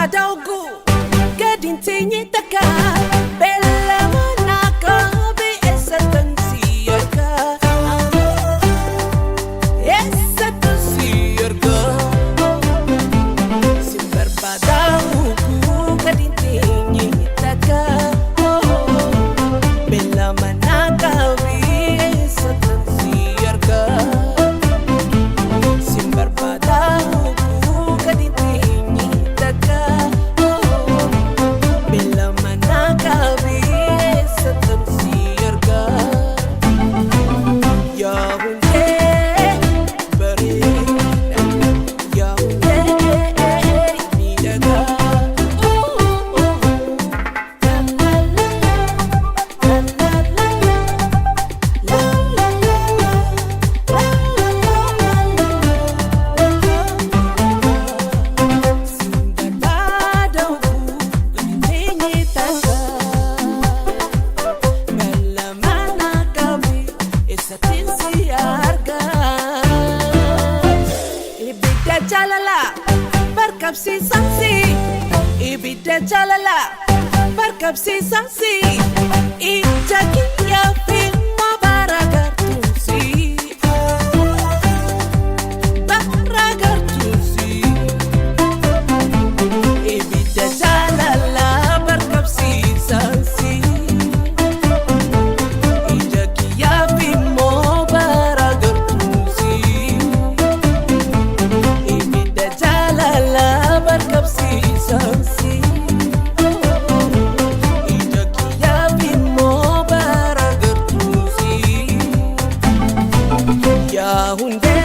badaugu gadin tinyi taka bella manaka be esatan siyarka esatan siyarka simbar badaugu gadin tinyi taka bella manaka be esatan siyarka simbar badaugu gadin tinyi taka bella manaka be esatan siyarka ya hunde bari ya hunde ni daga jalala barkab si sansi ibida jalala barkab si sansi ijaki ya filma baragar tunsi ibida jalala barkab si sansi ijaki ya filma baragar tunsi barkab si sansi ijaki ya bimo baragar tusi ya hunde